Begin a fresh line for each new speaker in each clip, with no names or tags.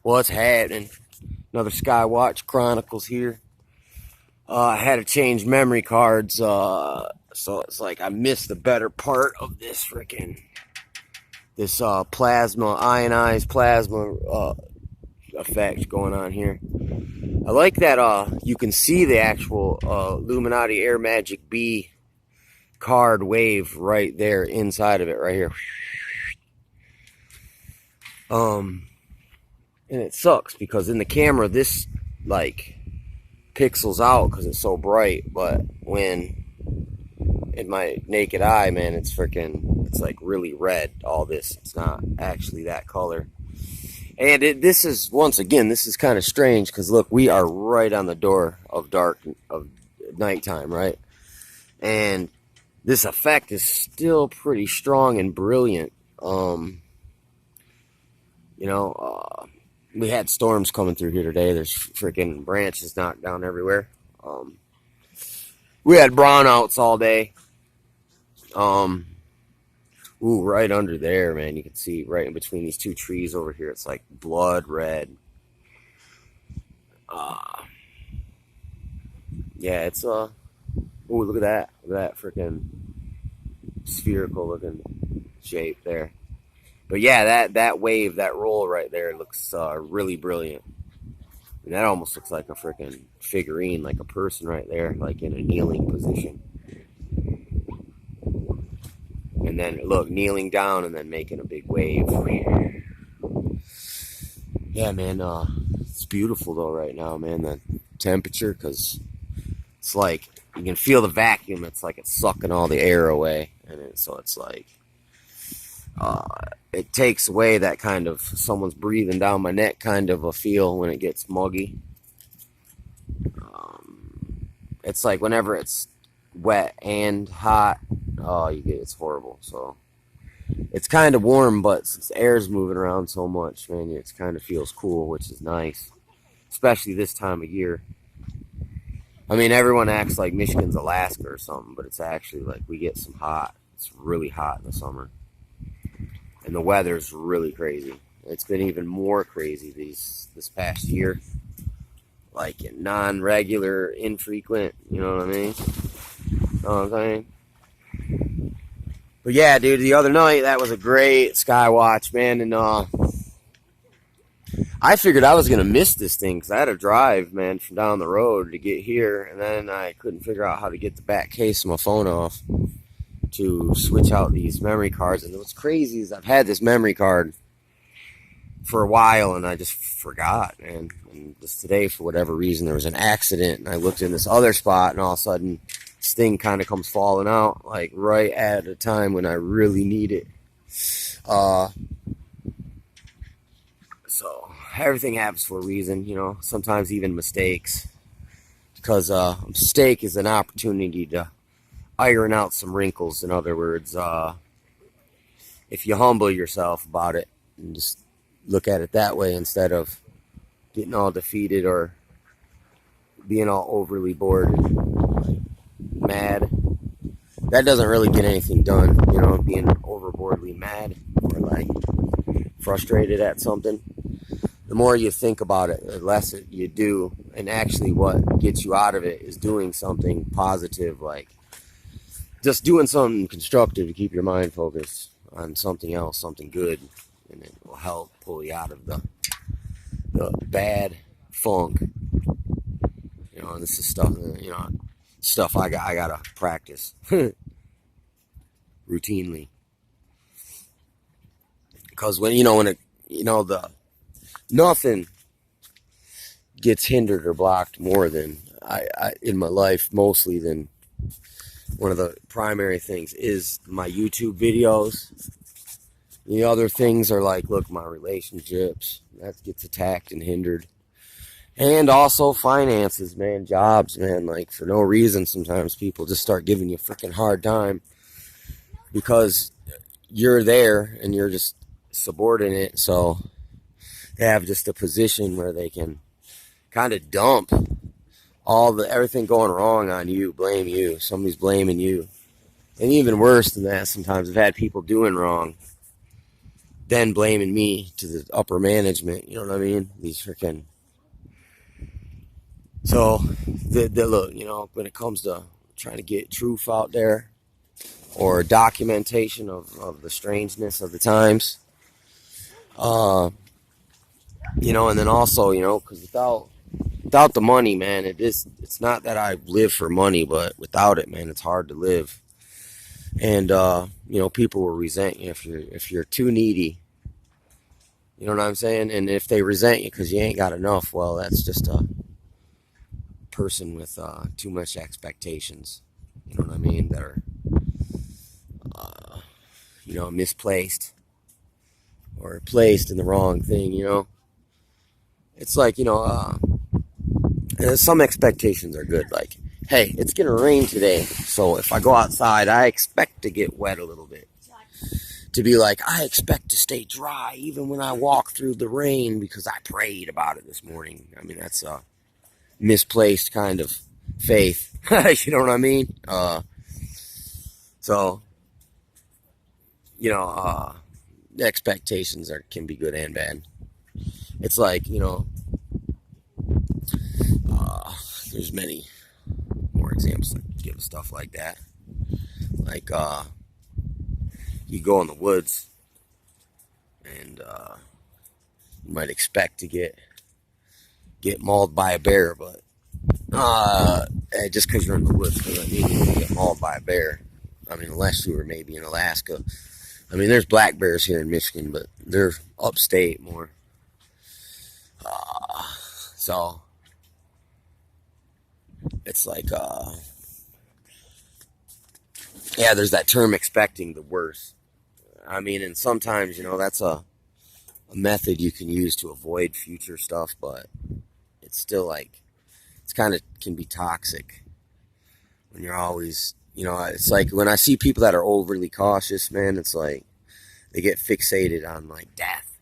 What's happening? Another Skywatch Chronicles here. I had to change memory cards, so it's like I missed the better part of this plasma, ionized plasma effect going on here. I like that you can see the actual Illuminati Air Magic B card wave right there inside of it, right here. And it sucks because in the camera this like pixels out because it's so bright, but when in my naked eye, man, it's like really red. All this, it's not actually that color. And this is kind of strange because look, we are right on the door of nighttime, right? And this effect is still pretty strong and brilliant. We had storms coming through here today. There's freaking branches knocked down everywhere. We had brownouts all day. Right under there, man. You can see right in between these two trees over here. It's like blood red. Yeah, it's look at that. Look at that freaking spherical looking shape there. But yeah, that wave, that roll right there looks really brilliant. And that almost looks like a freaking figurine, like a person right there, like in a kneeling position. And then, look, kneeling down and then making a big wave. Yeah, man, it's beautiful though right now, man, the temperature, because it's like, you can feel the vacuum. It's like it's sucking all the air away. So it's like, it takes away that kind of someone's breathing down my neck kind of a feel when it gets muggy. It's like whenever it's wet and hot, it's horrible. So it's kind of warm, but since the air's moving around so much, man, it kind of feels cool, which is nice, especially this time of year. I mean, everyone acts like Michigan's Alaska or something, but it's actually like we get some hot. It's really hot in the summer. And the weather's really crazy. It's been even more crazy this past year. Like non-regular, infrequent, you know what I mean? Know what I'm saying? But yeah, dude, the other night, that was a great Skywatch, man. And I figured I was going to miss this thing because I had to drive, man, from down the road to get here. And then I couldn't figure out how to get the back case of my phone off to switch out these memory cards. And what's crazy is I've had this memory card for a while and I just forgot, man. And just today, for whatever reason, there was an accident and I looked in this other spot and all of a sudden this thing kind of comes falling out like right at a time when I really need it. So everything happens for a reason, you know, sometimes even mistakes, because a mistake is an opportunity to iron out some wrinkles. In other words, if you humble yourself about it and just look at it that way instead of getting all defeated or being all overly bored and mad, that doesn't really get anything done, you know, being overboardly mad or like frustrated at something. The more you think about it, the less you do, and actually what gets you out of it is doing something positive, like just doing something constructive to keep your mind focused on something else, something good, and it will help pull you out of the bad funk. You know, this is stuff I gotta practice routinely, because nothing gets hindered or blocked more than I in my life, mostly than one of the primary things is my YouTube videos. The other things are like, look, my relationships, that gets attacked and hindered. And also finances, man, jobs, man, like for no reason sometimes people just start giving you a freaking hard time because you're there and you're just subordinate. So they have just a position where they can kind of dump everything going wrong on you, blame you. Somebody's blaming you. And even worse than that, sometimes I've had people doing wrong then blaming me to the upper management. You know what I mean? These freaking. So, look, you know, when it comes to trying to get truth out there or documentation of the strangeness of the times, you know, and then also, you know, because without the money, man, it's not that I live for money, but without it, man, it's hard to live. And you know, people will resent you if you're too needy. You know what I'm saying? And if they resent you because you ain't got enough, well, that's just a person with too much expectations. You know what I mean? That are you know, misplaced or placed in the wrong thing. You know, it's like, you know, some expectations are good. Like, hey, it's gonna rain today, so if I go outside, I expect to get wet a little bit. To be like, I expect to stay dry even when I walk through the rain because I prayed about it this morning. I mean, that's a misplaced kind of faith. You know what I mean? So, you know, the expectations can be good and bad. It's like, you know, there's many more examples I can give of stuff like that. Like, you go in the woods and you might expect to get mauled by a bear, but just because you're in the woods doesn't mean you're going to get mauled by a bear. I mean, unless you were maybe in Alaska. I mean, there's black bears here in Michigan, but they're upstate more. So it's like, yeah, there's that term expecting the worst. I mean, and sometimes, you know, that's a method you can use to avoid future stuff, but it's still like, it's kind of can be toxic when you're always, you know, it's like when I see people that are overly cautious, man, it's like they get fixated on like death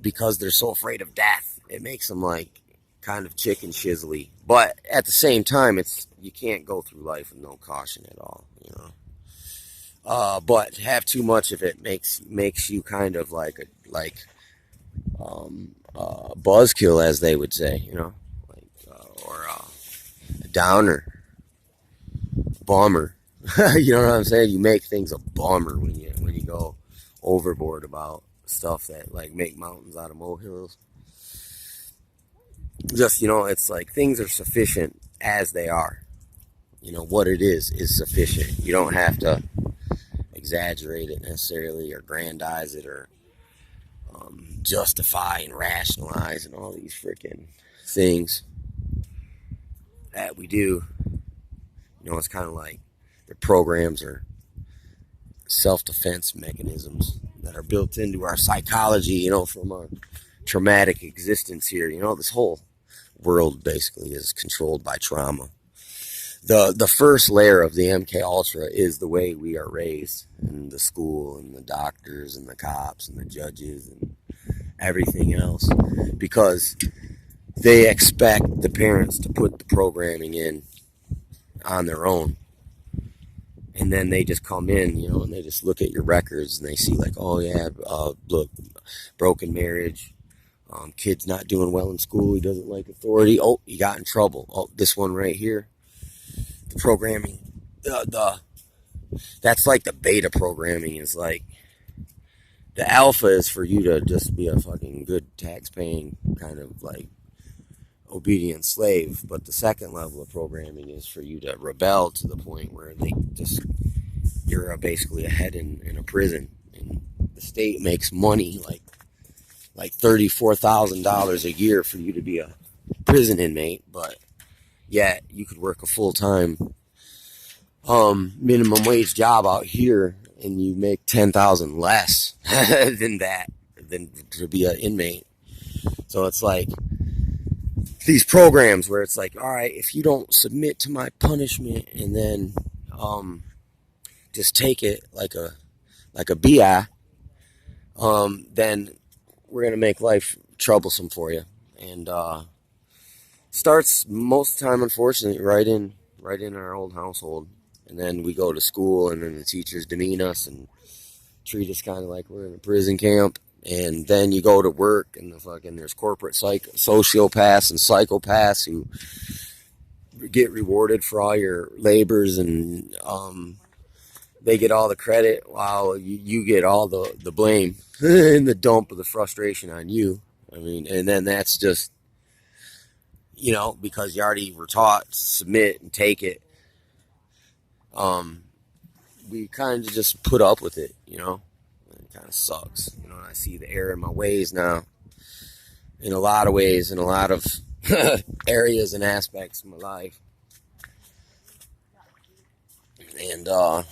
because they're so afraid of death. It makes them like kind of chicken shizzly, but at the same time, you can't go through life with no caution at all, you know. But have too much of it makes you kind of like a buzzkill, as they would say, you know, like or a downer, bummer. You know what I'm saying? You make things a bummer when you go overboard about stuff that like make mountains out of molehills. Just, you know, it's like things are sufficient as they are. You know, what it is sufficient. You don't have to exaggerate it necessarily or grandize it or justify and rationalize and all these freaking things that we do. You know, it's kind of like the programs or self-defense mechanisms that are built into our psychology, you know, from our traumatic existence here. You know, this whole world basically is controlled by trauma. The first layer of the MK Ultra is the way we are raised, and the school and the doctors and the cops and the judges and everything else, because they expect the parents to put the programming in on their own, and then they just come in, you know, and they just look at your records and they see like, oh yeah, look, broken marriage, kid's not doing well in school, he doesn't like authority, oh, he got in trouble, oh, this one right here. Programming, that's like the beta programming is like, the alpha is for you to just be a fucking good tax-paying kind of like obedient slave, but the second level of programming is for you to rebel to the point where you're basically a head in a prison, and the state makes money like $34,000 a year for you to be a prison inmate, but yet you could work a full-time minimum wage job out here and you make $10,000 less than to be an inmate. So it's like these programs where it's like, all right, if you don't submit to my punishment and then just take it like a BI, then we're gonna make life troublesome for you. And starts most of the time, unfortunately, right in our old household, and then we go to school, and then the teachers demean us and treat us kind of like we're in a prison camp. And then you go to work, and there's corporate sociopaths and psychopaths who get rewarded for all your labors, and they get all the credit while you get all the blame and the dump of the frustration on you. I mean, and then that's just, because you already were taught to submit and take it. We kind of just put up with it, It kind of sucks. I see the error in my ways now. In a lot of ways, in a lot of areas and aspects of my life. And, but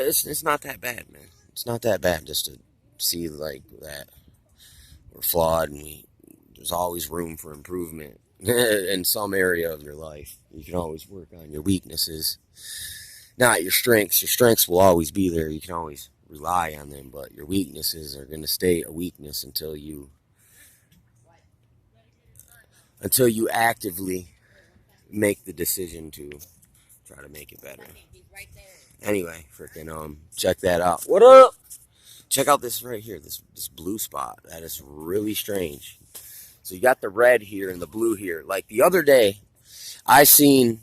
it's not that bad, man. It's not that bad just to see like that we're flawed, and there's always room for improvement in some area of your life. You can always work on your weaknesses, not your strengths. Your strengths will always be there. You can always rely on them, but your weaknesses are going to stay a weakness until you actively make the decision to try to make it better. Anyway, freaking check that out. What up? Check out this right here, this blue spot. That is really strange. So you got the red here and the blue here. Like the other day, I seen,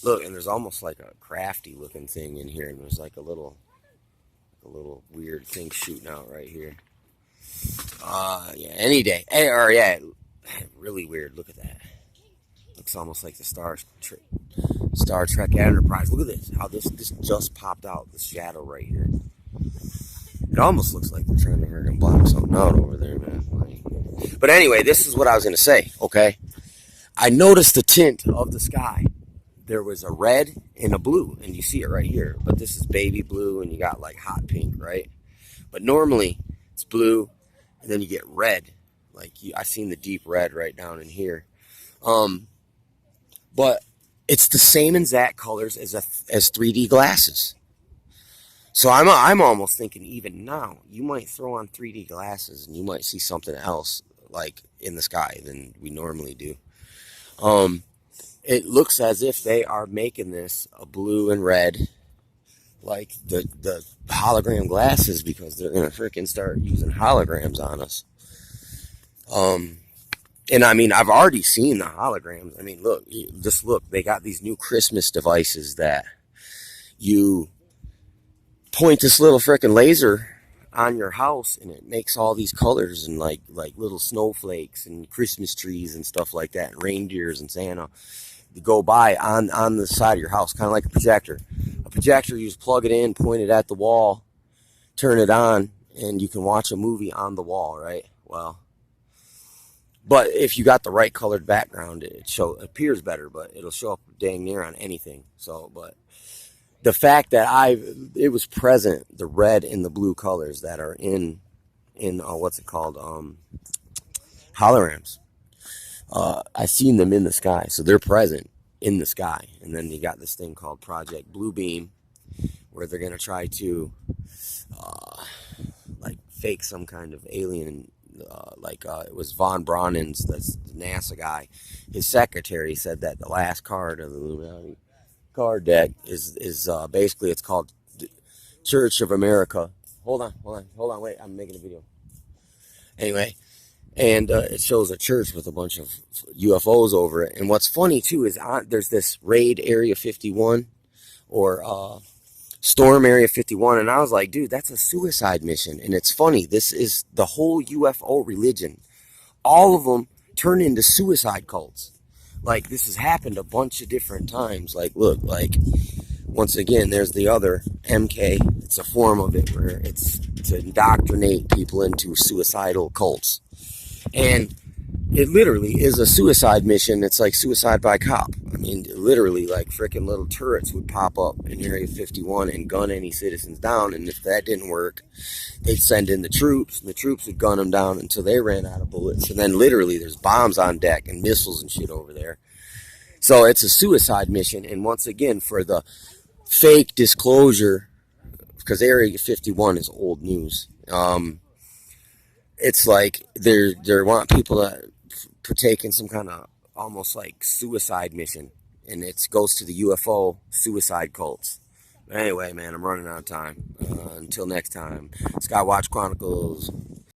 look, and there's almost like a crafty looking thing in here, and there's like a little weird thing shooting out right here. Yeah, any day. Really weird. Look at that. Looks almost like the Star Trek Enterprise. Look at this. How this just popped out. This shadow right here. It almost looks like they're trying to hurt and block something out over there, man. But anyway, this is what I was going to say, okay? I noticed the tint of the sky. There was a red and a blue, and you see it right here. But this is baby blue, and you got like hot pink, right? But normally, it's blue, and then you get red. I've seen the deep red right down in here. But it's the same exact colors as 3D glasses. So I'm almost thinking even now, you might throw on 3D glasses and you might see something else like in the sky than we normally do. It looks as if they are making this a blue and red, like the hologram glasses, because they're going to freaking start using holograms on us. And I mean, I've already seen the holograms. I mean, look, they got these new Christmas devices that you point this little freaking laser on your house, and it makes all these colors and like little snowflakes and Christmas trees and stuff like that, and reindeers and Santa. You go by on the side of your house, kind of like a projector. A projector, you just plug it in, point it at the wall, turn it on, and you can watch a movie on the wall, right? Well, but if you got the right colored background, it appears better, but it'll show up dang near on anything. So, but the fact that it was present, the red and the blue colors that are in what's it called, holograms. I seen them in the sky, so they're present in the sky. And then you got this thing called Project Bluebeam, where they're gonna try to fake some kind of alien. It was Von Braun's, that's the NASA guy. His secretary said that the last card of the Illuminati card deck is basically, it's called Church of America. Hold on, wait, I'm making a video. Anyway, and it shows a church with a bunch of UFOs over it. And what's funny too is there's this raid Area 51 or Storm Area 51, and I was like, dude, that's a suicide mission. And it's funny, this is the whole UFO religion. All of them turn into suicide cults. Like, this has happened a bunch of different times. Like, look, like, once again, there's the other MK. It's a form of it where it's to indoctrinate people into suicidal cults. And it literally is a suicide mission. It's like suicide by cop. I mean, literally, like, freaking little turrets would pop up in Area 51 and gun any citizens down. And if that didn't work, they'd send in the troops. And the troops would gun them down until they ran out of bullets. And then literally there's bombs on deck and missiles and shit over there. So it's a suicide mission. And once again, for the fake disclosure, because Area 51 is old news, it's like they want people to partake in some kind of almost like suicide mission, and it goes to the UFO suicide cults. Anyway, man, I'm running out of time. Until next time, Skywatch Chronicles.